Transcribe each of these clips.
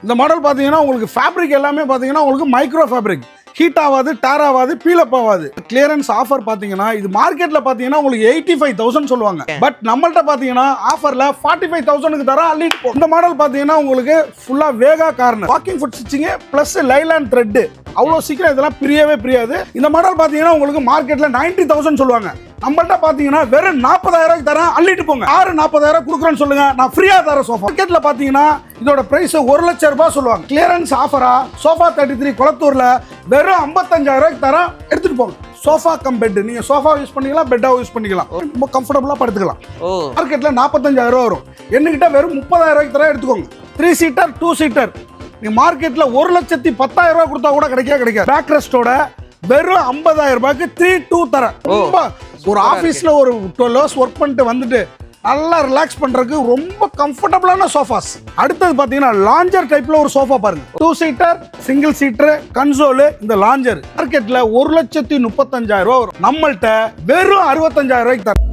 இந்த மாடல் பார்த்தீங்கன்னா உங்களுக்கு ஃபேப்ரிக் எல்லாமே பார்த்தீங்கன்னா உங்களுக்கு மைக்ரோ ஃபேப்ரிக், ஹீட் ஆகாது, டேர் ஆகாது, பீலப் ஆகாது. கிளியரன்ஸ் ஆஃபர் பார்த்தீங்கன்னா இது மார்க்கெட்ல பார்த்தீங்கன்னா உங்களுக்கு 85,000 சொல்லுவாங்க. பட் நம்மள்ட்ட பார்த்தீங்கன்னா ஆஃபர்ல 45,000க்கு தர அள்ளிட்டு போகும். இந்த மாடல் பார்த்தீங்கன்னா உங்களுக்கு ஃபுல்லா வேகா corner, walking foot stitching plus nylon thread. அவ்வளோ சீக்கிரம் இதெல்லாம் பிரியவே. இந்த மாடல் பார்த்தீங்கன்னா உங்களுக்கு மார்க்கெட்ல 90,000 சொல்லுவாங்க. நம்மள்ட்ட பார்த்தீங்கன்னா வெறும் 40,000 தரேன், அள்ளிட்டு போங்க. 40,000 கொடுக்குறேன்னு சொல்லுங்க, நான் ஃப்ரீயா தரேன் சோஃபா. மார்க்கெட்ல பார்த்தீங்கன்னா இதோட பிரைஸ் 1,00,000 ரூபாய் சொல்லுவாங்க. கிளியரன்ஸ் ஆஃபரா சோஃபா 33 குளத்தூர்ல வெறும் 55,000 தரேன், எடுத்துட்டு போங்க. சோஃபா கம் பெட், நீங்க சோஃபா யூஸ் பண்ணிக்கலாம், பெட்டாவும் யூஸ் பண்ணிக்கலாம், ரொம்ப கம்ஃபர்டபுளா படுத்துக்கலாம். மார்க்கெட்ல 45,000 வரும், என்கிட்ட வெறும் 30,000 தரேன், எடுத்துக்கோங்க. 3 சீட்டர் 2 சீட்டர் நீ மார்க்கெட்ல 1,10,000 கொடுத்தா கூட கிடைக்காது. பேக் ரெஸ்டோட வெறும் 50,000 ரூபாய்க்கு 3-2 தரேன். ரொம்ப ஒரு ஆபீஸ்ல ஒரு 12 hours ஒர்க் பண்ணிட்டு வந்துட்டு நல்லா ரிலாக்ஸ் பண்றதுக்கு ரொம்ப கம்ஃபர்டபுளான சோஃபாஸ். அடுத்தது பாத்தீங்கன்னா லாஞ்சர் டைப்ல ஒரு சோஃபா பாருங்க. 2 சீட்டர், சிங்கிள் சீட்டர், கன்சோல். இந்த லாஞ்சர் மார்க்கெட்ல 1,35,000 ரூபாய் வரும், நம்மள்ட்ட வெறும் 65,000 ரூபாய்க்கு தரேன்.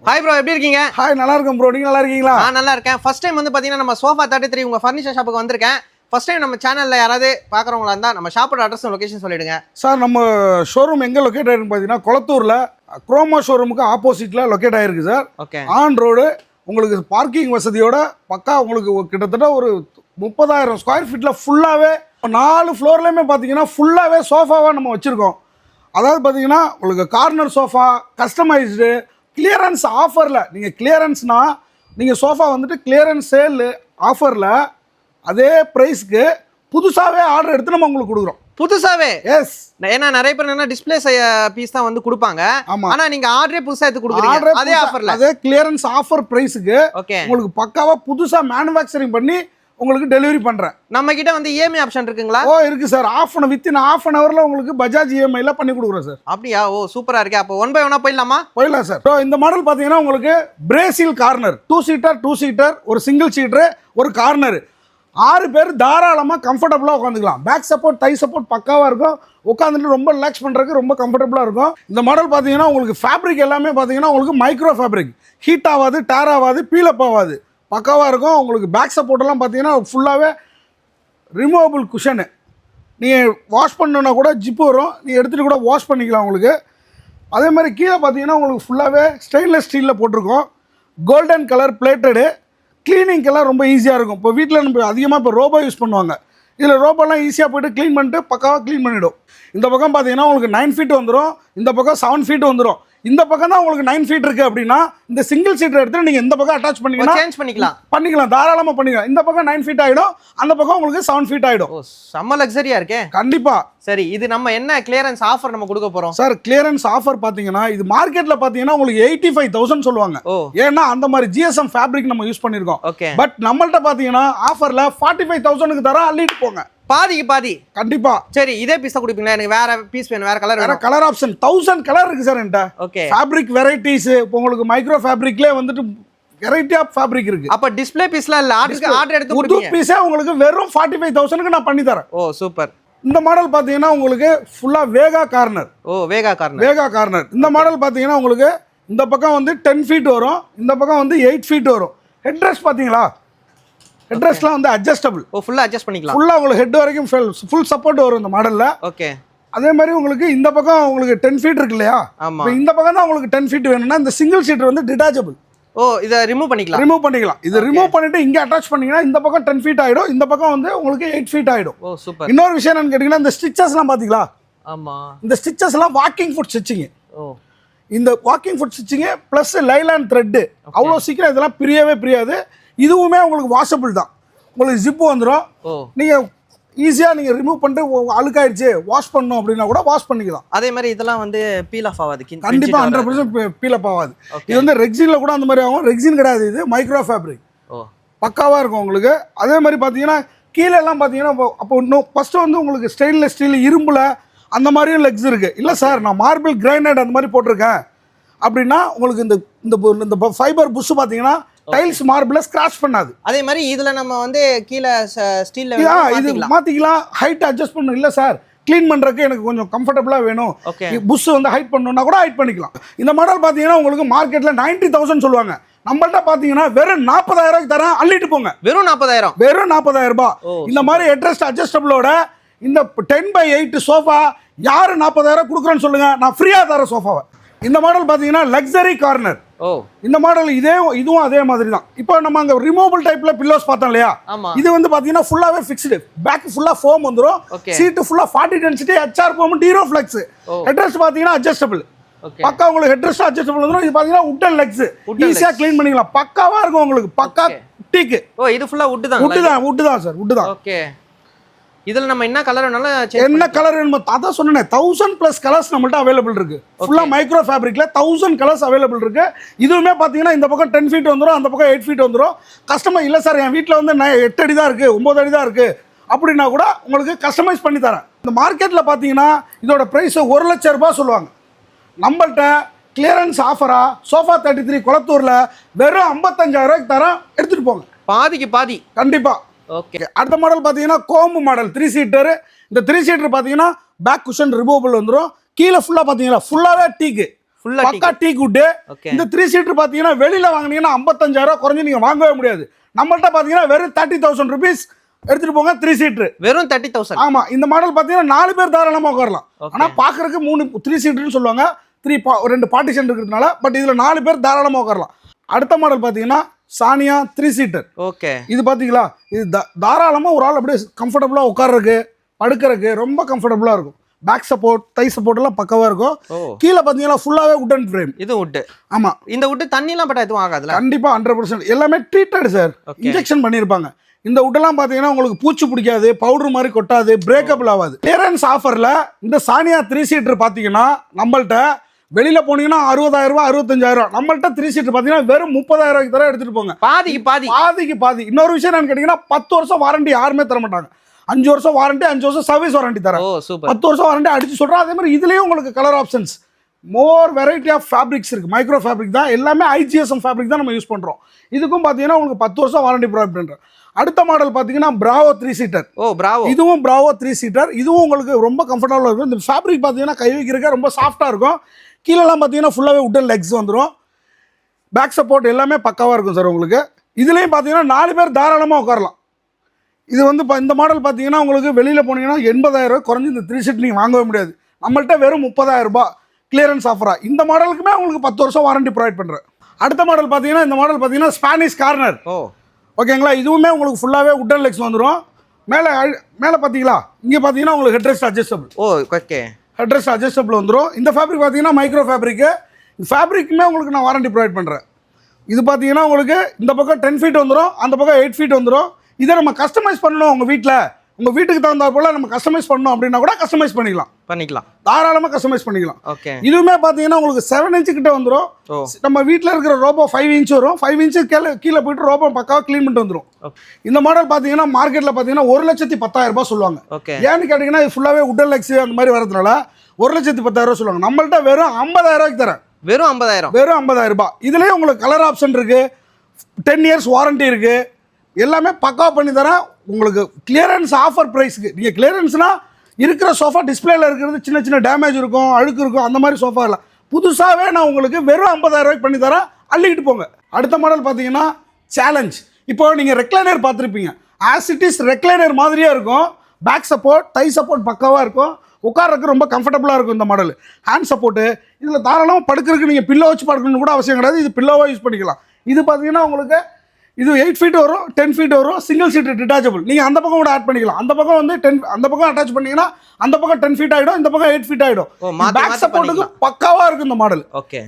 ஹாய் ப்ரோ, எப்படி இருக்கீங்க? ஹாய், நல்லா இருக்கேன் ப்ரோ, நீங்க நல்லா இருக்கீங்களா? நான் நல்லா இருக்கேன். ஃபர்ஸ்ட் டைம் வந்து பாத்தீங்கன்னா நம்ம சோஃபா 33 உங்க ஃபர்னிச்சர் ஷாப்புக்கு வந்திருக்கேன். ஃபர்ஸ்ட் டைம் நம்ம சேனல்ல யாராவது பாக்குறவங்களா இருந்தா நம்ம ஷாப்போட அட்ரஸ் லொகேஷன் சொல்லிடுங்க. சார், நம்ம ஷோரூம் எங்க லொகேட் ஆயிருக்கு பாத்தீங்கன்னா குளத்தூர்ல குரோமா ஷோரூமுக்கு ஆப்போசிட்ல லொகேட் ஆயிருக்கு சார். ஓகே. ஆன் ரோடு, உங்களுக்கு பார்க்கிங் வசதியோட பக்கா உங்களுக்கு கிட்டத்தட்ட ஒரு 30,000 ஸ்கொயர் ஃபீட்ல ஃபுல்லாவே 4 ஃப்ளோர்லயுமே பாத்தீங்கன்னா ஃபுல்லாவே சோஃபாவா நம்ம வச்சிருக்கோம். அதாவது பாத்தீங்கன்னா உங்களுக்கு கார்னர் சோஃபா, கஸ்டமைஸ்டு, கிளியரன்ஸ் ஆஃபர்ல. நீங்க கிளியரன்ஸ்னா நீங்க சோஃபா வந்துட்டு கிளியரன்ஸ் சேல் ஆஃபர்ல அதே பிரைஸ்க்கு புதுசாவே ஆர்டர் எடுத்து நம்ம உங்களுக்கு கொடுக்குறோம். புதுசாவே? எஸ். ஏன்னா நிறைய பேர் என்ன டிஸ்ப்ளே பீஸ் தான் வந்து கொடுப்பாங்க. ஆனா நீங்க ஆர்டரே புதுசா எடுத்து கொடுக்குறீங்க அதே ஆஃபர்ல. அதே கிளியரன்ஸ் ஆஃபர் பிரைஸ்க்கு உங்களுக்கு பக்காவா புதுசா மேனுஃபேக்சரிங் பண்ணி உங்களுக்கு டெலிவரி பண்றேன். நம்ம கிட்ட வந்து இஎம்ஐ ஆப்ஷன் இருக்குங்களா? இருக்கு சார். வித்தின் half an hourல உங்களுக்கு பஜாஜ் இஎம்ஐல பண்ணி கொடுக்குறோம் சார். அப்படியா? சூப்பரா இருக்கு. அப்போ 1 by 1 போயிடலாமா? போயிடலாம் சார். இந்த மாடல் பாத்தீங்கன்னா உங்களுக்கு பிரேசில் கார்னர், 2 சீட்டர் 2 சீட்டர், ஒரு சிங்கிள் சீட்டர், ஒரு கார்னர். 6 பேர் தாராளமா கம்ஃபர்டபுளா உட்காந்துக்கலாம். பேக் சப்போர்ட், தை சப்போர்ட் பக்காவா இருக்கும். உட்காந்துட்டு ரொம்ப ரிலாக்ஸ் பண்றதுக்கு ரொம்ப கம்ஃபர்டபுளா இருக்கும். இந்த மாடல் பாத்தீங்கன்னா உங்களுக்கு ஃபேப்ரிக் எல்லாமே பாத்தீங்கன்னா உங்களுக்கு மைக்ரோ ஃபேப்ரிக், ஹீட் ஆகாது, டேர் ஆகாது, பீலப் ஆகாது, பக்காவா இருக்கும். உங்களுக்கு பேக் சப்போர்ட் எல்லாம் பாத்தீங்கன்னா ஃபுல்லாவே ரிமூவபிள் குஷனு. நீங்கள் வாஷ் பண்ணணுன்னா கூட ஜிப்பு வரும், நீங்கள் எடுத்துகிட்டு கூட வாஷ் பண்ணிக்கலாம் உங்களுக்கு. அதே மாதிரி கீழே பார்த்தீங்கன்னா உங்களுக்கு ஃபுல்லாகவே ஸ்டெயின்லெஸ் ஸ்டீலில் போட்டிருக்கோம். Golden colour plated. க்ளீனிங்கெல்லாம் ரொம்ப ஈஸியாக இருக்கும். இப்போ வீட்டில் நம்ம அதிகமாக இப்போ ரோபோ யூஸ் பண்ணுவாங்க. இதில் ரோபோலாம் ஈஸியாக போய்ட்டு க்ளீன் பண்ணிட்டு பக்காவாக க்ளீன் பண்ணிவிடும். இந்த பக்கம் பார்த்தீங்கன்னா உங்களுக்கு 9 ஃபீட் வந்துடும், இந்த பக்கம் 7 ஃபீட் வந்துடும். இந்த பக்கம் தான் உங்களுக்கு 9 ஃபீட் இருக்கு அப்படின்னா இந்த சிங்கிள் சீட்டர் எடுத்து நீங்க இந்த பக்கம் அட்டாச் பண்ணிக்கலாம், தாராளமா பண்ணிக்கலாம். இந்த பக்கம் 9 ஃபீட் ஆயிடும், அந்த பக்கம் உங்களுக்கு 7 ஃபீட் ஆயிடும். செம்ம லக்ஸரியா இருக்கே. கண்டிப்பா. சரி, இது நம்ம என்ன கிளியரன்ஸ் ஆஃபர் நம்ம கொடுக்க போறோம்? சார், கிளியரன்ஸ் ஆஃபர் பாத்தீங்கன்னா இது மார்க்கெட்ல பாத்தீங்கன்னா உங்களுக்கு 85,000 சொல்லுவாங்க. ஏன்னா அந்த மாதிரி ஜிஎஸ்எம் ஃபேப்ரிக் நம்ம யூஸ் பண்ணிருக்கோம். பட் நம்மள்ட்ட பாத்தீங்கன்னா ஆஃபர்ல 45,000க்கு தர அள்ளிட்டு போங்க. பாதிக்கு பாதி கண்டிப்பா. சரி, இதே பீஸ் கொடுப்பீங்களா? எனக்கு வேற பீஸ் வேணும், வேற கலர், வேற கலர் ஆப்ஷன் 1000 கலர் இருக்கு சார் என்கிட்ட. ஓகே. ஃபேப்ரிக் வெரைட்டிஸ் இப்போ உங்களுக்கு மைக்ரோ ஃபேப்ரிக்லயே வந்துட்டு வெரைட்டி ஆஃப் ஃபேப்ரிக் இருக்கு. அப்ப டிஸ்ப்ளே பீஸ்லாம் இல்ல, ஆர்டர் எடுத்து புது பீஸே உங்களுக்கு வெறும் 45,000க்கு நான் பண்ணி தரேன். சூப்பர். இந்த மாடல் பாத்தீங்கன்னா உங்களுக்கு ஃபுல்லா வேகா கார்னர். வேகா கார்னர். இந்த மாடல் பாத்தீங்கன்னா உங்களுக்கு இந்த பக்கம் வந்து 10 ஃபீட் வரும், இந்த பக்கம் வந்து 8 ஃபீட் வரும். ஹெட் ரெஸ்ட் பாத்தீங்களா? ஹெட் ரெஸ்ட்லாம் வந்து அட்ஜஸ்டபிள். ஃபுல்லா அட்ஜஸ்ட் பண்ணிக்கலாம். ஃபுல்லா உங்களுக்கு ஹெட் வரைக்கும் ஃபுல் சப்போர்ட் வரும் இந்த மாடல்ல. ஓகே. அதே மாதிரி உங்களுக்கு இந்த பக்கம் உங்களுக்கு 10 ஃபீட் இருக்கு இல்லையா? இப்போ இந்த பக்கம் தான் உங்களுக்கு 10 ஃபீட் வேணும்னா இந்த சிங்கிள் சீட்டர் வந்து டிட்டாச்சபிள். இத ரிமூவ் பண்ணிக்கலாம். இது ரிமூவ் பண்ணிட்டு இங்க அட்டாச் பண்ணீங்கன்னா இந்த பக்கம் 10 ஃபீட் ஆயிடும், இந்த பக்கம் வந்து உங்களுக்கு 8 ஃபீட் ஆயிடும். சூப்பர். இன்னொரு விஷயம் என்னன்னு கேட்டீங்கன்னா இந்த ஸ்டிச்சஸ்லாம் பாத்தீங்களா? ஆமா. இந்த ஸ்டிச்சஸ்லாம் வாக்கிங் ஃபுட் ஸ்டிச்சிங். இந்த walking foot stitching plus nylon thread. அவ்வளோ சீக்கிரம் இதெல்லாம் பிரியாது. இதுவுமே உங்களுக்கு வாஷபிள் தான். உங்களுக்கு ஜிப்பு வந்துடும். நீங்க ஈஸியா நீங்க ரிமூவ் பண்ணிட்டு அழுக்காயிடுச்சு வாஷ் பண்ணணும் அப்படின்னா கூட வாஷ் பண்ணிக்கலாம். அதே மாதிரி இதெல்லாம் வந்து பீல் ஆஃப் ஆகாது. கண்டிப்பா 100% பீல் ஆஃப் ஆகாது. இது வந்து ரெக்ஸின்ல கூட அந்த மாதிரி ஆகும். ரெக்ஸின் கிடையாது, இது மைக்ரோ ஃபேப்ரிக். பக்காவா இருக்கும் உங்களுக்கு. அதே மாதிரி பாத்தீங்கன்னா கீழே எல்லாம் பாத்தீங்கன்னா அப்போ இன்னும் ஃபர்ஸ்ட் வந்து உங்களுக்கு ஸ்டெயின்லெஸ் ஸ்டீல் இரும்புல அந்த மாதிரியும் லெக்ஸ் இருக்கு. இல்ல சார், நான் மார்பிள் கிரைனைட் அந்த மாதிரி போட்டிருக்கேன் அப்படின்னா உங்களுக்கு இந்த ஃபைபர் புஷ் பாத்தீங்கன்னா டைல்ஸ் மார்பிள ஸ்கிராட்ச் பண்ணாது. அதே மாதிரி இதுல நம்ம வந்து கீழ ஸ்டீல்ல இது மாத்திக்கலாம், ஹைட் அட்ஜஸ்ட் பண்ணணும். இல்ல சார், க்ளீன் பண்றதுக்கு எனக்கு கொஞ்சம் கம்ஃபர்டபுளா வேணும், புஷ் வந்து ஹைட் பண்ணணும்னா கூட ஹைட் பண்ணிக்கலாம். இந்த மாடல் பாத்தீங்கன்னா உங்களுக்கு மார்க்கெட்ல 90,000 சொல்லுவாங்க. நம்மள்ட்ட பாத்தீங்கன்னா வெறும் 40,000 ரூபாய்க்கு தரேன், அள்ளிட்டு போங்க. வெறும் 40,000. வெறும் 40,000 ரூபாய். இந்த மாதிரி ஹெட்ரெஸ்ட் அட்ஜஸ்டபிளோட இந்த 10x8 சோஃபா யாரு 40,000 கொடுக்குறேன்னு சொல்லுங்க, நான் ஃப்ரீயா தரேன் சோஃபாவை. இந்த மாடல் பாத்தீங்கன்னா லக்ஸரி கார்னர். இந்த மாடல் இதுவும் அதே மாதிரி தான். இப்போ நம்ம அங்க ரிமூவபிள் டைப்ல பில்லோஸ் பார்த்தோம் இல்லையா, இது வந்து பாத்தீங்கன்னா ஃபுல்லாவே ஃபிக்ஸ்டு, பேக் ஃபுல்லா ஃபோம் வந்துரும், சீட் ஃபுல்லா 40 டென்சிட்டி ஹெச்ஆர் ஃபோம் டீரோ ஃப்ளெக்ஸ். ஹெட்ரெஸ்ட் பாத்தீங்கன்னா அட்ஜஸ்டபிள், பக்கா உங்களுக்கு ஹெட்ரெஸ்ட் அட்ஜஸ்டபிள் வந்துரும். இது பாத்தீங்கன்னா வுட்டன் லெக்ஸ், ஈஸியா க்ளீன் பண்ணிக்கலாம், பக்காவா இருக்கும் உங்களுக்கு, பக்கா டீக்கு. இது ஃபுல்லா வுட் தான். வுட் தான் சார், வுட் தான். ஓகே, இதுல நம்ம என்ன கலர் வேணாலும் என்ன கலர் வேணுமோ அதான் சொன்னேன், 1000+ கலர்ஸ் நம்மள்ட்ட அவைலபிள் இருக்கு. ஃபுல்லா மைக்ரோ ஃபேப்ரிக்ல 1000 கலர்ஸ் அவைலபிள் இருக்கு. இதுவுமே பாத்தீங்கன்னா இந்த பக்கம் 10 ஃபீட் வந்துரும், அந்த பக்கம் 8 ஃபீட் வந்துரும். கஸ்டமர் இல்ல சார் என் வீட்டில் வந்து 8 அடி தான் இருக்கு, 9 அடி தான் இருக்கு அப்படின்னா கூட உங்களுக்கு கஸ்டமைஸ் பண்ணி தரேன். இந்த மார்க்கெட்ல பாத்தீங்கன்னா இதோட பிரைஸ் 1 லட்சம் ரூபாய் சொல்லுவாங்க. நம்மள்ட்ட கிளியரன்ஸ் ஆஃபரா சோஃபா 33 குளத்தூர்ல வெறும் 55,000 ரூபாய்க்கு தரேன், எடுத்துட்டு போங்க. பாதிக்கு பாதி கண்டிப்பா. ஓகே, அடுத்த மாடல் பாத்தீங்கன்னா கோம்பு மாடல் 3 சீட்டர். இந்த 3 சீட்டர் பாத்தீங்கன்னா பேக் குஷன் ரிமூவபிள் வந்துரும். கீழே ஃபுல்லா பாத்தீங்கன்னா ஃபுல்லாவே டீக்கு, பக்கா டீக் வுட். இந்த 3 சீட்டர் பாத்தீங்கன்னா வெளியில வாங்குனீங்கன்னா 55,000 ரூபாய் குறைஞ்சு நீங்க வாங்கவே முடியாது. நம்மள்ட்ட பாத்தீங்கன்னா வெறும் 30,000 rupees எடுத்துட்டு போங்க. 3 சீட்டர் வெறும் 30,000. ஆமா, இந்த மாடல் பாத்தீங்கன்னா 4 பேர் தாராளமா உட்காரலாம். ஆனா பாக்குறதுக்கு 3 சீட்டர்னு சொல்லுவாங்க, 2 பார்ட்டிஷன் இருக்கிறதுனால, பட் இதுல 4 பேர் தாராளமா உட்காரலாம். அடுத்த மாடல் பாத்தீங்கன்னா சானியா 3 சீட்டர். ஓகே, இது பாத்தீங்களா, இது தாராளமா ஒரு ஆள் அப்படியே கம்ஃபர்டபுளா உட்கார்றதுக்கு படுக்கிறதுக்கு ரொம்ப கம்ஃபர்டபுளா இருக்கும். பேக் சப்போர்ட், தை சப்போர்ட் எல்லாம் பக்கவா இருக்கும். கீழே பாத்தீங்கன்னா ஃபுல்லாவே வுட்டன் ஃப்ரேம். இது வுட். ஆமா, இந்த வுட் தண்ணி எல்லாம் பட்டா எதுவும் ஆகாதுல? கண்டிப்பா 100%. எல்லாமே ட்ரீட்டட் சார், இன்ஜெக்ஷன் பண்ணிருப்பாங்க. இந்த வுட்டெல்லாம் பாத்தீங்கன்னா உங்களுக்கு பூச்சி பிடிக்காது, பவுடர் மாதிரி கொட்டாது, பிரேக்கபிள் ஆகாது. கிளியரன்ஸ் ஆஃபர்ல இந்த சானியா 3 சீட்டர் பாத்தீங்கன்னா நம்மள்ட்ட வெளியில போனீங்கன்னா 60,000 ரூபாய் 65,000. நம்மள்ட்ட 3 சீட்டர் பாத்தீங்கன்னா வெறும் 30,000 ரூபாய்க்கு தர எடுத்துட்டு போங்க. பாதிக்கு பாதி. இன்னொரு விஷயம் என்னன்னு கேட்டீங்கன்னா 10 வருஷம் வாரண்டி யாருமே தர மாட்டாங்க. 5 வருஷம் வாரண்டி, 5 வருஷம் சர்வீஸ் வாரண்டி தரேன். 10 வருஷம் வாரண்டி அடிச்சு சொல்றேன். அதே மாதிரி இதுலயும் உங்களுக்கு colour options, more variety of fabrics இருக்கு. மைக்ரோ ஃபேப்ரிக் தான், எல்லாமே IGSM ஃபேப்ரிக் தான் நம்ம யூஸ் பண்றோம். இதுக்கும் பாத்தீங்கன்னா உங்களுக்கு 10 வருஷம் வாரண்டி ப்ரொவைட் பண்றேன். அடுத்த மாடல் பாத்தீங்கன்னா பிராவோ 3 சீட்டர். இதுவும் பிராவோ 3 சீட்டர். இதுவும் உங்களுக்கு ரொம்ப கம்ஃபர்டபுளா இருக்கும். இந்த ஃபேப்ரிக் பாத்தீங்கன்னா கை வைக்கிறதுக்கு ரொம்ப சாஃப்டா இருக்கும். கீழெல்லாம் பார்த்தீங்கன்னா ஃபுல்லாகவே வுட்டன் லெக்ஸ் வந்துடும். பேக் சப்போர்ட் எல்லாமே பக்காவாக இருக்கும் சார் உங்களுக்கு. இதுலேயும் பார்த்தீங்கன்னா 4 பேர் தாராளமாக உட்காரலாம். இது வந்து இந்த மாடல் பார்த்தீங்கன்னா உங்களுக்கு வெளியில் போனீங்கன்னா 80,000 ரூபாய் குறைஞ்சி இந்த 3 சீட் நீங்கள் வாங்கவே முடியாது. நம்மள்ட்ட வெறும் 30,000 ரூபாய் கிளியரன்ஸ் ஆஃபராக. இந்த மாடலுக்குமே உங்களுக்கு 10 வருஷம் வாரண்டி ப்ரொவைட் பண்ணுறேன். அடுத்த மாடல் பார்த்தீங்கன்னா இந்த மாடல் பார்த்தீங்கன்னா ஸ்பானிஷ் கார்னர். ஓகேங்களா, இதுவுமே உங்களுக்கு ஃபுல்லாகவே வுட்டன் லெக்ஸ் வந்துடும். மேலே பார்த்தீங்களா, இங்கே பார்த்தீங்கன்னா உங்களுக்கு headrest adjustable. Okay, headrest adjustable வந்துடும். இந்த ஃபேப்ரிக் பார்த்தீங்கன்னா மைக்ரோ ஃபேப்ரிக்கு. இந்த ஃபேப்ரிக்குமே உங்களுக்கு நான் வாரண்டி ப்ரொவைட் பண்ணுறேன். இது பார்த்தீங்கன்னா உங்களுக்கு இந்த பக்கம் 10 ஃபீட் வந்துடும், அந்த பக்கம் 8 ஃபீட் வந்துடும். இதை நம்ம கஸ்டமைஸ் பண்ணணும் உங்கள் வீட்டுக்கு தகுந்த போல நம்ம கஸ்டமைஸ் பண்ணணும் அப்படின்னா கூட கஸ்டமைஸ் பண்ணிக்கலாம், தாராளமாக கஸ்டமைஸ் பண்ணிக்கலாம். ஓகே, இதுவுமே பார்த்தீங்கன்னா உங்களுக்கு 7 இன்ச்சு கிட்ட வந்துடும். நம்ம வீட்டில் இருக்கிற ரோபோ 5 இன்ச் வரும். 5 இன்ச்சு கீழே போயிட்டு ரோபோ பக்காவாக க்ளீன் பண்ணிட்டு வந்துடும். இந்த மாடல் பார்த்தீங்கன்னா மார்க்கெட்டில் பார்த்தீங்கன்னா 1,10,000 ரூபாய் சொல்லுவாங்க. ஏன்னு கேட்டிங்கன்னா இது ஃபுல்லாகவே வுட்டன் லெக்ஸ் அந்த மாதிரி வரதுனால 1,10,000 ரூபாய் சொல்லுவாங்க. நம்மள்ட்ட வெறும் 50,000 ரூபாய்க்கு தரேன். வெறும் 50,000 ரூபாய். இதுலேயே உங்களுக்கு கலர் ஆப்ஷன் இருக்கு, 10 இயர்ஸ் வாரண்டி இருக்கு, எல்லாமே பக்காவாக பண்ணி தரேன். உங்களுக்கு கிளியரன்ஸ் ஆஃபர் ப்ரைஸ்க்கு. நீங்கள் கிளியரன்ஸ்னா இருக்கிற சோஃபா டிஸ்பிளேல இருக்கிறது சின்ன சின்ன டேமேஜ் இருக்கும், அழுக்கு இருக்கும், அந்த மாதிரி சோஃபா இல்லை. புதுசாகவே நான் உங்களுக்கு வெறும் 50,000 ரூபாய்க்கு பண்ணி தரேன், அள்ளிக்கிட்டு போங்க. அடுத்த மாடல் பார்த்தீங்கன்னா சேலஞ்ச். இப்போ நீங்கள் ரெக்லைனர் பார்த்துருப்பீங்க, ஆஸ் இட் இஸ் ரெக்லைனர் மாதிரியே இருக்கும். பேக் சப்போர்ட், தை சப்போர்ட் பக்காவாக இருக்கும். உட்கார்றதுக்கு ரொம்ப கம்ஃபர்டபுளாக இருக்கும். இந்த மாடல் ஹேண்ட் சப்போர்ட்டு, இதில் தாராளமாக படுக்கிறதுக்கு நீங்கள் பில்லோ வச்சு படுக்கணும்னு கூட அவசியம் கிடையாது. இது பில்லோவாக யூஸ் பண்ணிக்கலாம். இது பார்த்தீங்கன்னா உங்களுக்கு இது 8 ஃபீட் வரும், 10 ஃபீட் வரும், சிங்கிள் சீட் டிட்டாச்சபிள். நீங்கள் அந்த பக்கம் கூட ஆட் பண்ணிக்கலாம். அந்த பக்கம் வந்து 10, அந்த பக்கம் அட்டாச் பண்ணீங்கன்னா அந்த பக்கம் 10 ஃபீட் ஆகிடும், இந்த பக்கம் 8 ஃபீட் ஆகிடும். பேக் சப்போர்ட்டுக்கு பக்காவாக இருக்கும் இந்த மாடல்.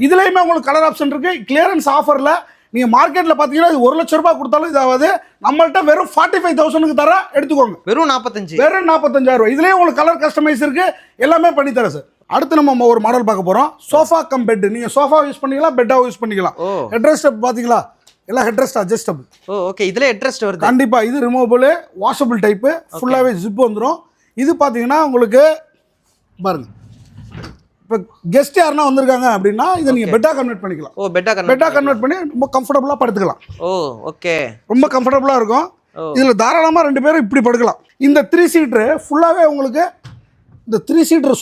இதுலேயுமே உங்களுக்கு கலர் ஆப்ஷன் இருக்கு. கிளியரன்ஸ் ஆஃபரில் நீங்கள் மார்க்கெட்டில் பார்த்தீங்கன்னா இது 1 லட்சம் ரூபாய் கொடுத்தாலும் இதாவது நம்மள்ட்ட வெறும் 45,000க்கு தர எடுத்துக்கோங்க. வெறும் 45,000 ரூபாய். இதுலேயே உங்களுக்கு கலர் கஸ்டமைஸ் இருக்கு, எல்லாமே பண்ணி தரேன் சார். அடுத்து நம்ம ஒரு மாடல் பார்க்க போகிறோம். Sofa cum bed. நீங்கள் சோஃபா யூஸ் பண்ணிக்கலாம், பெட்டாக யூஸ் பண்ணிக்கலாம். ஹெட்ரெஸ்ட் பார்த்தீங்களா, எல்லாம் ஹெட்ரெஸ்ட் அட்ஜஸ்டபிள். ஓகே, இதுல ஹெட்ரெஸ்ட் வருது. கண்டிப்பா. இது ரிமூவபிள் வாஷபிள் டைப், ஃபுல்லாவே ஜிப் வந்துரும். இது பாத்தீங்கன்னா உங்களுக்கு பாருங்க, இப்போ கெஸ்ட் யாருன்னா வந்திருக்காங்க அப்படின்னா இதை நீங்க பெட்டா கன்வெர்ட் பண்ணிக்கலாம். பெட்டா கன்வெர்ட் பண்ணி ரொம்ப கம்ஃபர்டபுளா படுத்துக்கலாம். ஓகே, ரொம்ப கம்ஃபர்டபுளா இருக்கும். இதுல தாராளமா 2 பேரும் இப்படி படுக்கலாம். இந்த 3 சீட்டர் ஃபுல்லாவே உங்களுக்கு இந்த 3 சீட்டர்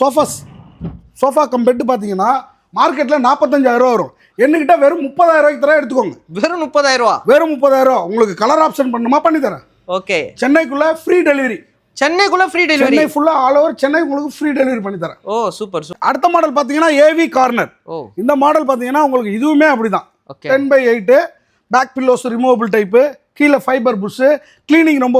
சோஃபா கம் பெட் பாத்தீங்கன்னா மார்க்கெட்ல 45,000 ரூபாய் வரும். என்கிட்ட வெறும் 30,000 ரூபாய்க்கு தர எடுத்துக்கோங்க. வெறும் 30,000 ரூபா. வெறும் 30,000 ரூபா. உங்களுக்கு கலர் ஆப்ஷன் பண்ணுமா பண்ணி தரேன். ஓகே. சென்னைக்குள்ள ஃப்ரீ டெலிவரி. சென்னைக்குள்ள ஃப்ரீ டெலிவரி. சென்னை ஃபுல்லா ஆல் ஓவர் சென்னை உங்களுக்கு ஃப்ரீ டெலிவரி பண்ணி தரேன். Oh super. அடுத்த மாடல் பாத்தீங்கன்னா ஏவி கார்னர். ஓ இந்த மாடல் பாத்தீங்கன்னா உங்களுக்கு இதுவுமே அப்படிதான். Okay. 10/8 back pillows removable type, கீழே ஃபைபர் புஷ், க்ளீனிங் ரொம்ப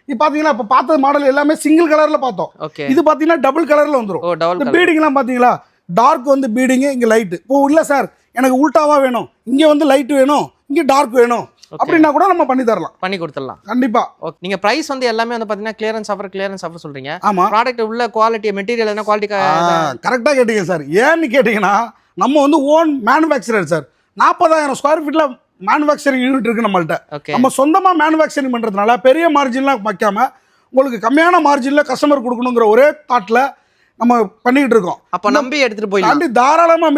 இது பாத்தீங்கன்னா இப்ப பார்த்த மாடல் எல்லாமே சிங்கிள் கலர்ல பார்த்தோம். ஓகே. இது பாத்தீங்கன்னா டபுள் கலர்ல வந்துரும். ஓ டபுள் இந்த கலர். பீடிங்லாம் பாத்தீங்களா டார்க் வந்து பீடிங், இங்க லைட். இப்போ இல்ல சார் எனக்கு உல்டாவா வேணும், இங்க வந்து லைட் வேணும், இங்க டார்க் வேணும் அப்படின்னா கூட நம்ம பண்ணி தரலாம். பண்ணி கொடுத்துடலாம் கண்டிப்பா. ஓகே. நீங்க பிரைஸ் வந்து எல்லாமே வந்து பாத்தீங்கன்னா கிளியரன்ஸ் ஆஃபர் சொல்றீங்க. ஆமா. ப்ராடக்ட் உள்ள குவாலிட்டி மெட்டீரியல் என்ன குவாலிட்டி கரெக்டா கேட்டீங்க சார். ஏன்னு கேட்டீங்கன்னா நம்ம வந்து ஓன் மேனுஃபேக்சரர் சார். 40,000 ஸ்கொயர் ஃபீட்ல மேனுஃபேக்சரிங் யூனிட் இருக்கு நம்மள்ட்ட. ஓகே. நம்ம சொந்தமா மேனுஃபேக்சரிங் பண்றதுனால பெரிய மார்ஜின்லாம் வைக்காம உங்களுக்கு கம்மியான மார்ஜின்ல கஸ்டமர் கொடுக்கணுங்கிற ஒரே தாட்ல நம்ம பண்ணிட்டு இருக்கோம். அப்ப நம்பி எடுத்துட்டு போயிடலாம். தாராளமா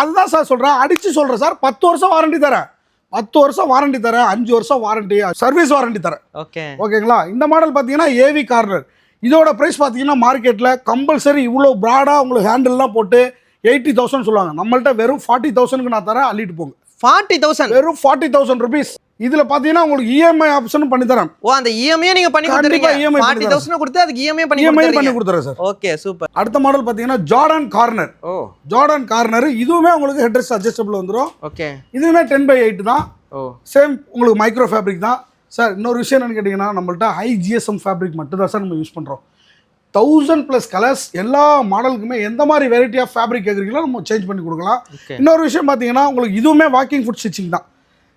அதுதான் சார் சொல்றேன், அடிச்சு சொல்றேன் சார். 10 வருஷம் வாரண்டி தரேன், 10 வருஷம் வாரண்டி தரேன், 5 வருஷம் வாரண்டி, சர்வீஸ் வாரண்டி தரேன். ஓகே. ஓகேங்களா. இந்த மாடல் பார்த்தீங்கன்னா ஏவி கார்னர். இதோட ப்ரைஸ் பார்த்தீங்கன்னா மார்க்கெட்டில் கம்பல்சரி இவ்வளோ ப்ராடாக உங்களுக்கு ஹேண்டில்லாம் போட்டு 80,000 சொல்லுவாங்க. நம்மள்ட்ட வெறும் 40,000க்கு நான் தரேன், அள்ளிட்டு போங்க. 40,000 வெறும் 40,000 ருபீஸ். இதுல பாத்தீங்கன்னா உங்களுக்கு இஎம்ஐ ஆப்ஷனும் பண்ணி தரேன். ஓ அந்த இஎம்ஐ நீங்க பண்ணி கொடுத்துறீங்க. EMI 40,000 கொடுத்து அதுக்கு இஎம்ஐ பண்ணி கொடுத்துறேன் சார். Okay super. அடுத்த மாடல் பாத்தீங்கன்னா ஜார்டன் கார்னர். ஓ ஜார்டன் கார்னர் இதுவுமே உங்களுக்கு ஹெட்ரெஸ்ட் அட்ஜஸ்டபிள் வந்துரும். ஓகே. இதுவுமே 10/8 தான். ஓ சேம் உங்களுக்கு மைக்ரோ ஃபேப்ரிக் தான் சார். இன்னொரு விஷயம் என்னன்னு கேட்டீங்கன்னா நம்மள்ட்ட ஹை ஜிஎஸ்எம் ஃபேப்ரிக் மட்டும் தான் சார் நம்ம யூஸ் பண்றோம். 1000+ கலர்ஸ் எல்லா மாடலுக்குமே எந்த மாதிரி வெரைட்டி ஆஃப் ஃபேப்ரிக் கேட்குறீங்களோ நம்ம சேஞ்ச் பண்ணி கொடுக்கலாம். இன்னொரு விஷயம் பார்த்தீங்கன்னா உங்களுக்கு இதுவுமே வாக்கிங் ஃபுட் ஸ்டிச்சிங் தான்.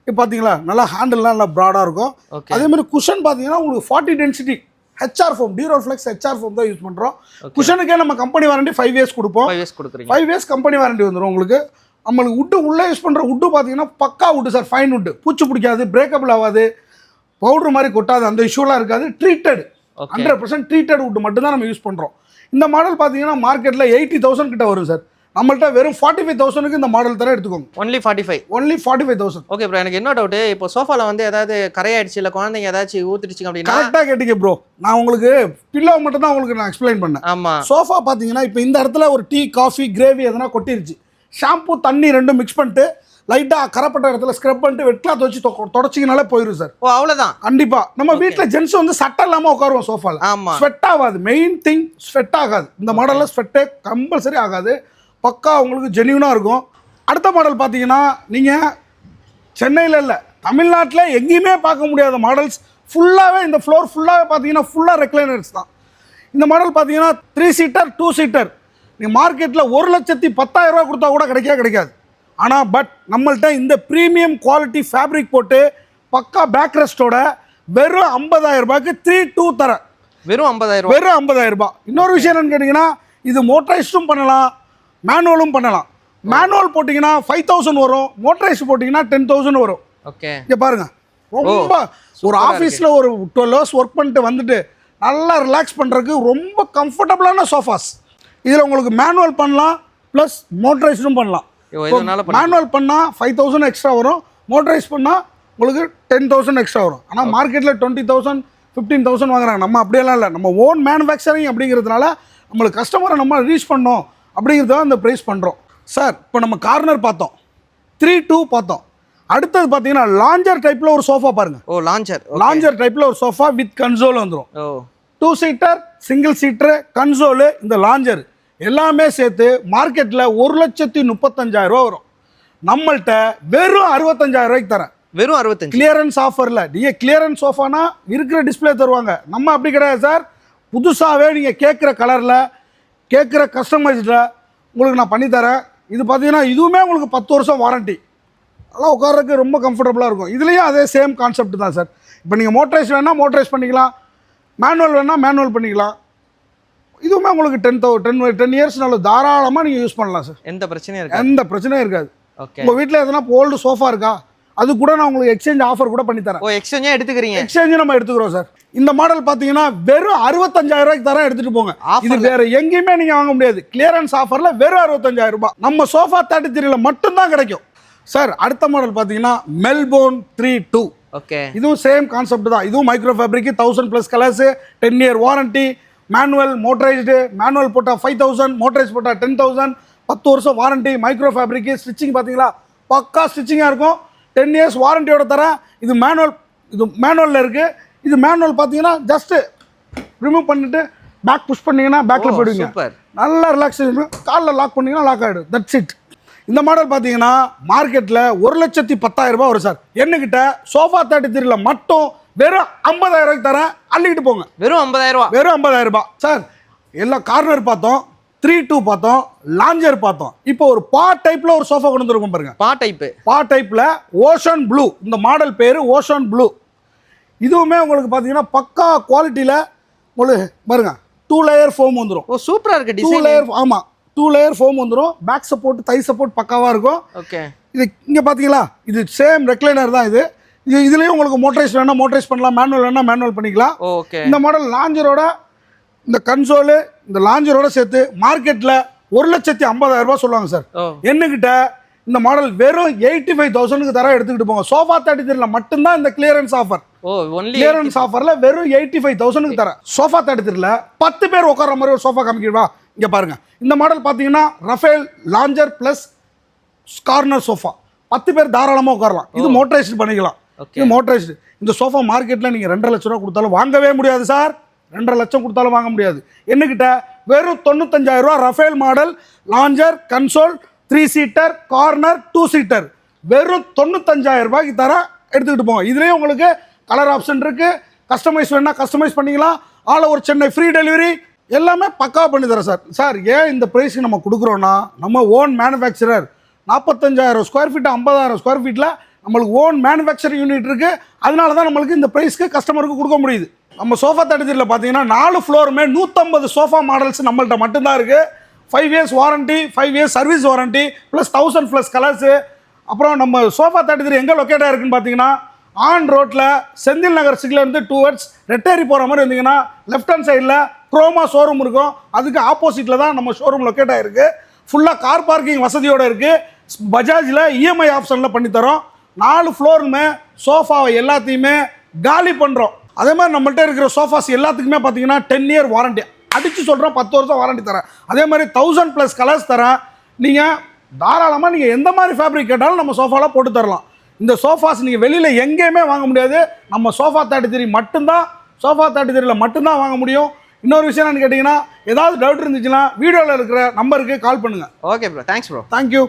இப்போ பார்த்தீங்களா நல்லா ஹேண்டில்லாம் நல்லா ப்ராடாக இருக்கும். அதே மாதிரி குஷன் பார்த்தீங்கன்னா உங்களுக்கு 40 density HR foam, Duroflex HR foam தான் யூஸ் பண்ணுறோம். குஷனுக்கே நம்ம கம்பெனி வாரண்டி 5 இயர்ஸ் கொடுப்போம். 5 இயர்ஸ் கம்பெனி வாரண்டி வந்துடும் உங்களுக்கு. நம்மளுக்கு உட்டு உள்ளே யூஸ் பண்ணுற உட்டு பார்த்தீங்கன்னா பக்கா உட்டு சார், ஃபைன் உட்டு, பூச்சி பிடிக்காது, பிரேக்கபிள் ஆகாது, பவுடர் மாதிரி கொட்டாது, அந்த இஷ்யூலாம் இருக்காது. ட்ரீட்டட் 100% ட்ரீட்டட் உட்டு மட்டும் தான் நம்ம யூஸ் பண்ணுறோம். இந்த மாடல் பார்த்தீங்கன்னா மார்க்கெட்டில் 80,000 கிட்ட வரும் சார். நம்மள்ட்ட வெறும் 45,000க்கு இந்த மாடல் தர எடுத்துக்கோங்க. ஒன்லி 45,000. Okay bro. எனக்கு என்ன டவுட், இப்போ சோஃபால வந்து ஏதாவது கரையாயிடுச்சு இல்லை குழந்தைங்க ஏதாச்சும் ஊத்திடுச்சு அப்படின்னா? கரெக்டாக கேட்டீங்க ப்ரோ. நான் உங்களுக்கு பில்லோ மட்டும் தான் உங்களுக்கு நான் எக்ஸ்பிளைன் பண்ணேன். ஆமாம். சோஃபா பார்த்தீங்கன்னா இப்போ இந்த இடத்துல ஒரு டீ காஃபி கிரேவி எதனா கொட்டிருச்சு, ஷாம்பு தண்ணி ரெண்டும் மிக்ஸ் பண்ணிட்டு லைட்டாக கரப்பட்ட இடத்துல ஸ்க்ரப் பண்ணிட்டு வெட் கிளாத் வச்சு தொடச்சிங்கனாலே போயிடும் சார். ஓ அவ்வளோதான். கண்டிப்பா. நம்ம வீட்டில் ஜென்ஸ் வந்து சட்டை இல்லாமல் உட்காருவோம் சோஃபாவில். ஆமாம். ஸ்வெட் ஆகாது. மெயின் திங் ஸ்வெட் ஆகாது. இந்த மாடலில் ஸ்வெட்டே கம்பல்சரி ஆகாது. பக்கா உங்களுக்கு ஜென்யூனாக இருக்கும். அடுத்த மாடல் பார்த்தீங்கன்னா நீங்கள் சென்னையில் இல்லை தமிழ்நாட்டில் எங்கேயுமே பார்க்க முடியாத மாடல்ஸ். ஃபுல்லாகவே இந்த ஃப்ளோர் ஃபுல்லாகவே பார்த்தீங்கன்னா ஃபுல்லாக ரெக்லைனர்ஸ் தான். இந்த மாடல் பார்த்தீங்கன்னா 3 சீட்டர் 2 சீட்டர் நீங்கள் மார்க்கெட்டில் 1,10,000 ரூபா கொடுத்தா கூட கிடைக்காது. ஆனால் பட் நம்மள்ட்ட இந்த ப்ரீமியம் குவாலிட்டி ஃபேப்ரிக் போட்டு பக்கா பேக் ரெஸ்ட்டோட வெறும் 50,000 ரூபாய்க்கு 3-2 தரேன். வெறும் 50,000. வெறும் 50,000 ரூபாய். இன்னொரு விஷயம் என்னன்னு கேட்டிங்கன்னா இது மோட்டரைஸ்டும் பண்ணலாம், மேனுவலும் பண்ணலாம். மேனுவல் போட்டிங்கன்னா 5,000 வரும், மோட்டரைஸ் போட்டிங்கன்னா 10,000 வரும். ஓகே. இங்கே பாருங்கள் ரொம்ப ஒரு ஆஃபீஸில் ஒரு 12 hours ஒர்க் பண்ணிட்டு வந்துட்டு நல்லா ரிலாக்ஸ் பண்ணுறதுக்கு ரொம்ப கம்ஃபர்டபுளான சோஃபாஸ். இதில் உங்களுக்கு மேனுவல் பண்ணலாம் ப்ளஸ் மோட்டரைஸ்டும் பண்ணலாம். மேனுவல் பண்ணால் 5,000 எக்ஸ்ட்ரா வரும், மோட்டரைஸ் பண்ணால் உங்களுக்கு 10,000 எக்ஸ்ட்ரா வரும். ஆனால் மார்க்கெட்டில் 20,000 15,000 வாங்குறாங்க. நம்ம அப்படியெல்லாம் இல்லை. நம்ம ஓன் மேனுஃபேக்சரிங் அப்படிங்கிறதுனால நம்மளுக்கு கஸ்டமரை நம்ம ரீச் பண்ணோம் அப்படிங்கிறத அந்த ப்ரைஸ் பண்ணுறோம் சார். இப்போ நம்ம கார்னர் பார்த்தோம், 3-2 பார்த்தோம். அடுத்தது பார்த்தீங்கன்னா லாஞ்சர் டைப்பில் ஒரு சோஃபா பாருங்கள். ஓ லாஞ்சர் டைப்பில் ஒரு சோஃபா வித் கன்சோல் வந்துடும். 2 சீட்டர் சிங்கிள் சீட்டரு கன்சோலு இந்த லாஞ்சர் எல்லாமே சேர்த்து மார்க்கெட்டில் 1,35,000 ரூபா வரும். நம்மள்ட்ட வெறும் 65,000 ரூபாய்க்கு தரேன். வெறும் 65. கிளியரன்ஸ் ஆஃபரில். நீங்கள் கிளியரன்ஸ் சோஃபானா இருக்கிற டிஸ்பிளே தருவாங்க. நம்ம அப்படி கிடையாது சார். புதுசாகவே நீங்கள் கேட்குற கலரில் கேட்குற கஸ்டமைஸ்டில் உங்களுக்கு நான் பண்ணித்தரேன். இது பார்த்தீங்கன்னா இதுவுமே உங்களுக்கு 10 வருஷம் வாரண்டி. அதெல்லாம் உட்கார்றதுக்கு ரொம்ப கம்ஃபர்டபுளாக இருக்கும். இதுலேயும் அதே சேம் கான்செப்ட் தான் சார். இப்போ நீங்கள் மோட்டரைஸ் வேணால் மோட்டரைஸ் பண்ணிக்கலாம், மேனுவல் வேணால் மேனுவல் பண்ணிக்கலாம். இதுவுமே உங்களுக்கு 10 இயர்ஸ்னால தாராளமாக நீங்கள் யூஸ் பண்ணலாம் சார். எந்த பிரச்சனையும் இருக்காது. உங்கள் வீட்டில் எதனா ஓல்டு சோஃபா இருக்கா, அது கூட நான் உங்களுக்கு எக்ஸ்சேஞ்ச் ஆஃபர் கூட பண்ணி தரேன். ஓ எக்ஸ்சேஞ்சா எடுத்துக்கிறீங்க? எக்ஸ்சேஞ்ச் நம்ம எடுத்துக்கிறோம் சார். இந்த மாடல் பார்த்தீங்கன்னா வெறும் 65,000 ரூபாய்க்கு தரேன், எடுத்துட்டு போங்க. இது வேற எங்கேயுமே நீங்க வாங்க முடியாது. கிளியரன்ஸ் ஆஃபர்ல வெறும் 65,000 ரூபாய் நம்ம சோஃபா 33ல மட்டும்தான் கிடைக்கும் சார். அடுத்த மாடல் பார்த்தீங்கன்னா மெல்போர்ன் 3-2. ஓகே. இதுவும் சேம் கான்செப்ட் தான். இதுவும் micro fabric, 1000+ colours, 10 year warranty, manual motorised. Manual போட்டால் 5,000, மோட்டரைஸ் போட்டால் 10,000, 10 வருஷம் வாரண்டி. மைக்ரோ ஃபேப்ரிக் ஸ்டிச்சிங் பார்த்தீங்களா பக்கா ஸ்டிச்சிங்காக இருக்கும். 10 இயர்ஸ் வாரண்டியோட தரேன். இது மேனுவலில் இருக்குது. இது மேனுவல் பார்த்தீங்கன்னா ஜஸ்ட்டு ரிமூவ் பண்ணிவிட்டு பேக் புஷ் பண்ணிங்கன்னா பேக்கில் போயிடுவீங்க. சூப்பர். நல்லா ரிலாக்ஸேஷன் இருக்கும். காலில் லாக் பண்ணிங்கன்னா லாக் ஆகிடும். That's it. இந்த மாடல் பார்த்தீங்கன்னா மார்க்கெட்டில் 1,10,000 ரூபாய் வரும் சார். என்னக்கிட்ட சோஃபா 33ல மட்டும் வெறும் 50,000 ரூபாய்க்கு தரேன். அள்ளிக்கிட்டு போங்க. வெறும் 50,000 ரூபா. வெறும் 50,000 ரூபாய் சார். எல்லாம் கார்னர் பார்த்தோம், 3-2 பார்த்தோம், லாஞ்சர் பார்த்தோம். இப்போ ஒரு டைப்பில் ஒரு சோஃபா கொண்டு வந்துருக்கோம் பாருங்க. டைப்பில் ஓஷன் ப்ளூ. இந்த மாடல் பேர் ஓஷன் ப்ளூ. இதுவுமே உங்களுக்கு பார்த்தீங்கன்னா பக்கா குவாலிட்டியில் உங்களுக்கு பாருங்க 2 லேயர் ஃபோம் வந்துடும். ஓ சூப்பராக இருக்குது 2 லேயர். ஆமாம், 2 லேயர் ஃபோம் வந்துடும். பேக் சப்போர்ட், தை சப்போர்ட் பக்காவாக இருக்கும். ஓகே. இது இங்கே பார்த்தீங்களா, இது சேம் ரெக்லைனர் தான். இதுலேயும் உங்களுக்கு மோட்டரைஸ் வேணால் மோட்டரைஸ் பண்ணலாம், மேனுவல் வேணால் மேனுவல் பண்ணிக்கலாம். ஓகே. இந்த மாடல் லாஞ்சரோட இந்த கன்சோலு இந்த லாஞ்சரோட சேர்த்து மார்க்கெட்டில் 1,50,000 ரூபாய் சொல்லுவாங்க சார். என்னகிட்ட இந்த மாடல் வெறும் 85,000க்கு தர எடுத்துக்கிட்டு போங்க. சோஃபா 33ல மட்டும்தான் இந்த கிளியரன்ஸ் ஆஃபர். கிளியரன்ஸ் ஆஃபர்ல வெறும் 85,000க்கு தர. சோஃபா 33ல 10 பேர் உட்கார்ற மாதிரி ஒரு சோஃபா காமிக்கிறவா இங்க பாருங்க. இந்த மாடல் பாத்தீங்கன்னா Rafael lounger plus corner sofa. 10 பேர் தாராளமா உட்காரலாம். இது மோட்டரைஸ்டு பண்ணிக்கலாம். இது மோட்டரைஸ்டு. இந்த சோஃபா மார்க்கெட்ல நீங்க 2.5 லட்சம் ரூபாய் கொடுத்தாலும் வாங்கவே முடியாது சார். 2.5 லட்சம் கொடுத்தாலும் வாங்க முடியாது. என்னகிட்ட வெறும் 95,000 ரூபாய் Rafael model lounger console 3 seater corner 2 seater வெறும் 95,000 ரூபாய்க்கு தர எடுத்துக்கிட்டு போங்க. இதுலேயே உங்களுக்கு கலர் ஆப்ஷன் இருக்குது. கஸ்டமைஸ் வேணா கஸ்டமைஸ் பண்ணிக்கலாம். All over Chennai free delivery எல்லாமே பக்காவாக பண்ணி தரேன் சார். சார் ஏன் இந்த ப்ரைஸ்க்கு நம்ம கொடுக்குறோன்னா, நம்ம own manufacturer 45,000 square feet 50,000 square ஃபீட்டில் நம்மளுக்கு ஓன் மேனுஃபேக்சரிங் யூனிட் இருக்குது. அதனால தான் நம்மளுக்கு இந்த ப்ரைஸ்க்கு கஸ்டமருக்கு கொடுக்க முடியுது. நம்ம சோஃபா 33ல பார்த்தீங்கன்னா 4 ஃப்ளோருமே 150 சோஃபா மாடல்ஸ் நம்மள்ட்ட மட்டும்தான் இருக்குது. 5 years warranty, 5 years service warranty plus 1000+ colours. அப்புறம் நம்ம சோஃபா 33 எங்கே லொக்கேட்டாக இருக்குன்னு பார்த்தீங்கன்னா ஆன் ரோட்டில் செந்தில் நகர் சிக்லேருந்து டுவர்ட்ஸ் ரெட்டேரி போகிற மாதிரி இருந்தீங்கன்னா லெஃப்ட் ஹேண்ட் சைடில் குரோமா ஷோரூம் இருக்கும். அதுக்கு ஆப்போசிட்டில் தான் நம்ம ஷோரூம் லொக்கேட் ஆகிருக்கு. ஃபுல்லாக கார் பார்க்கிங் வசதியோடு இருக்குது. பஜாஜில் இஎம்ஐ ஆப்ஷனில் பண்ணித்தரோம். 4 ஃப்ளோருமே சோஃபாவை எல்லாத்தையுமே காலி பண்ணுறோம். அதே மாதிரி நம்மள்ட்ட இருக்கிற சோஃபாஸ் எல்லாத்துக்குமே பார்த்தீங்கன்னா 10 இயர் வாரண்டி. அடித்து சொல்கிறோம் 10 வருஷம் வாரண்டி தரேன். அதே மாதிரி 1000+ கலர்ஸ் தரேன். நீங்கள் தாராளமாக நீங்கள் எந்த மாதிரி ஃபேப்ரிக் கேட்டாலும் நம்ம சோஃபாவில் போட்டு தரலாம். இந்த சோஃபாஸ் நீங்கள் வெளியில் எங்கேயுமே வாங்க முடியாது. நம்ம சோஃபா 33 மட்டும்தான், சோஃபா 33ல மட்டும்தான் வாங்க முடியும். இன்னொரு விஷயம் என்னன்னு கேட்டிங்கன்னா, ஏதாவது டவுட் இருந்துச்சுன்னா வீடியோவில் இருக்கிற நம்பருக்கு கால் பண்ணுங்கள். Okay bro, thanks bro. Thank you.